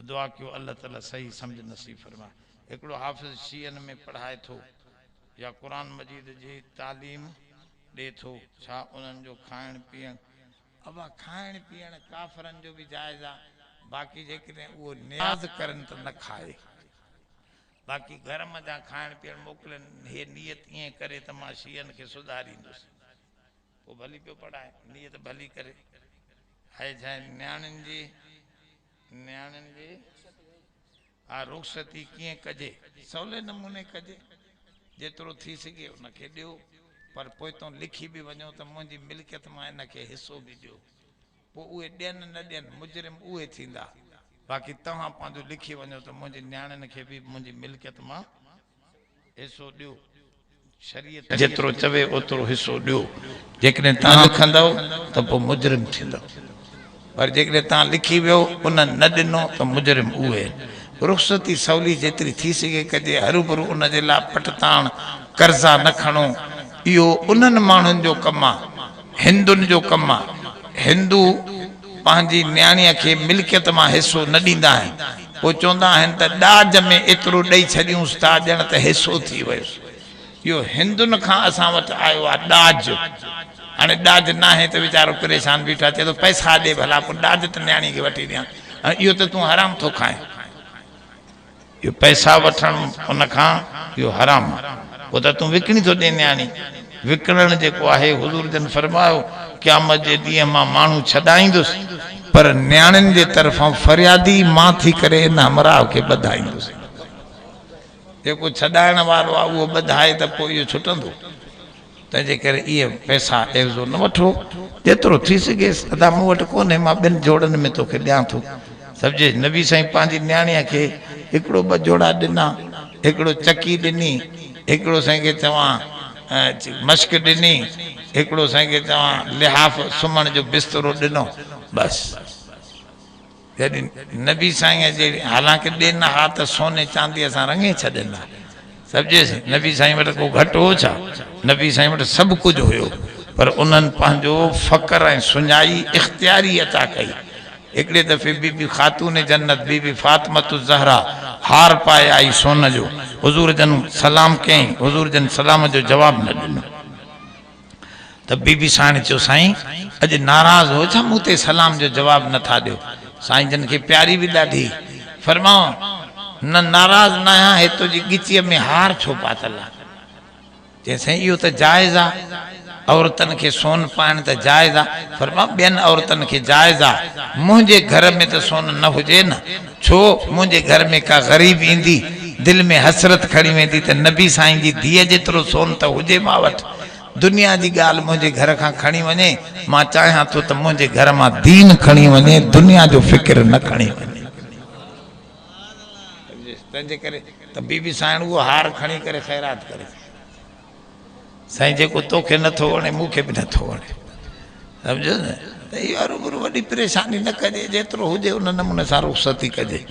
दुआ कयो अल्लाह ताला सही समझ नसीब फरमा। एकड़ो हाफ़िज़ शीयन में पढ़ाए थो या कुरान मजीद जी तालीम दे थो, छा उन्हनि जो खाइण पीअण? अबा खाइण पीअण काफ़रनि जो भी जायज़ आहे, बाक़ी जेकॾहिं उहो नियाज़ करनि त न खाए। बाक़ी घर मथां खाइण पीअण मोकिलनि, हे नियत ईअं करे त मां शीयन खे सुधारींदुसि, पोइ भली पियो पढ़ाए, नियत भली करे। आहे छा न्याणियुनि जी हा रुख़सती कीअं कजे? सवले नमूने कजे, जेतिरो थी सघे उनखे ॾियो, पर पोइ तो लिखी भी वञो त मुंहिंजी मिल्कियत मां इनखे हिसो भी ॾियो, पोइ उहे ॾियनि न ॾियनि मुजरिम उहे थींदा। बाक़ी तव्हां पंहिंजो लिखी वञो त मुंहिंजी न्याणियुनि खे भी मुंहिंजी मिल्कियत मां हिसो ॾियो, शरीयत जेतिरो चवे ओतिरो हिसो ॾियो। जेकॾहिं तव्हां लिखंदव त पोइ मुजरिम थींदव, पर जेकॾहिं तव्हां लिखी वियो उन्हनि न ॾिनो त मुजरिम उहे। रुख़सती सवली जेतिरी थी सघे कजे, हरूभरू उन जे लाइ पटताण कर्ज़ा न खणो। इहो उन्हनि माण्हुनि जो कमु आहे, हिंदुनि जो कमु आहे। हिंदू पंहिंजी न्याणीअ खे मिल्कियत मां हिसो न ॾींदा आहिनि, पोइ चवंदा आहिनि त ॾाज में एतिरो ॾेई छॾियूंसि था ॼण त हिसो थी वियुसि। इहो हिंदुनि खां असां वटि आयो आहे ॾाज। हाणे ॾाज न आहे त वीचारो परेशान बीठा, चए थो पैसा ॾे भला, पोइ ॾाज त न्याणी खे वठी ॾियां। हाणे इहो त तूं हराम थो खाए, इहो पैसा वठणु उनखां इहो हराम आहे, पोइ त तूं विकिणी थो ॾे न्याणी। विकिणणु जेको आहे हुज़ूर जन फरमायो क़यामत जे ॾींहं मां माण्हू छॾाईंदुसि, पर न्याणियुनि जे तरफ़ां फरियादी मां थी करे इन हमराह खे ॿधाईंदुसि। जेको छॾाइण वारो आहे उहो ॿधाए त पोइ इहो छुटंदो। तंहिंजे करे इहे पैसा एवज़ो न वठो, जेतिरो थी सघे। अदा मूं वटि कोन्हे, मां ॿिनि जोड़नि में तोखे ॾियां थो। सम्झे, नबी साईं पंहिंजी न्याणीअ खे हिकिड़ो ॿ जोड़ा ॾिना, हिकिड़ो चकी ॾिनी, हिकिड़ो साईं खे चवां मश्क ॾिनी, हिकिड़ो साईं खे चवां लिहाफ़ सुम्हण जो बिस्तरो ॾिनो, बसि। जॾहिं नबी साईं जे हालांकि ॾियनि हा त सोने चांदीअ सां रंगे छॾनि हा, सम्झेसि। नबी साईं वटि को घटि हो छा? नबी साईं वटि सभु कुझु हुयो, पर उन्हनि पंहिंजो फ़क़्र ऐं सुञाई इख़्तियारी अता कई। हिकिड़े दफ़े बीबी ख़ातून जन्नत बीबी फातिमतु ज़हरा हार पाए आई सोन जो, हुज़ूर जन सलाम कयईं, हुज़ूर जन सलाम जो जवाबु न ॾिनो त बीबी साईं चयो साईं अॼु नाराज़ हो छा, मूं ते सलाम जो जवाबु नथा ॾियो? साईं जन खे प्यारी बि ॾाढी, फरमाओ न नाराज़ न आहियां, हे तुंहिंजी ॻिचीअ में हार छो पातल आहे? चई साईं इहो त जाइज़ आहे, औरतनि खे सोन पाइण त जाइज़ आहे। फरमाओ ॿियनि औरतनि खे जाइज़ आहे, मुंहिंजे घर में त सोन न हुजे न। छो? मुंहिंजे घर में का ग़रीब ईंदी, दिलि में हसरत खणी वेंदी त नबी साईं जी धीअ जेतिरो सोन त हुजे मां वटि। दुनिया जी ॻाल्हि मुंहिंजे घर खां खणी वञे, मां चाहियां थो त मुंहिंजे घर मां दीन खणी वञे, दुनिया जो फ़िक्र न खणी वञे। तंहिंजे करे त बीबी साईं उहो हार खणी करे ख़ैरात करे, साईं जेको तोखे नथो वणे मूंखे बि नथो वणे, सम्झो न। त इहो हरूभरू वॾी परेशानी न कजे, जेतिरो हुजे उन नमूने सां रुख़सती कजे।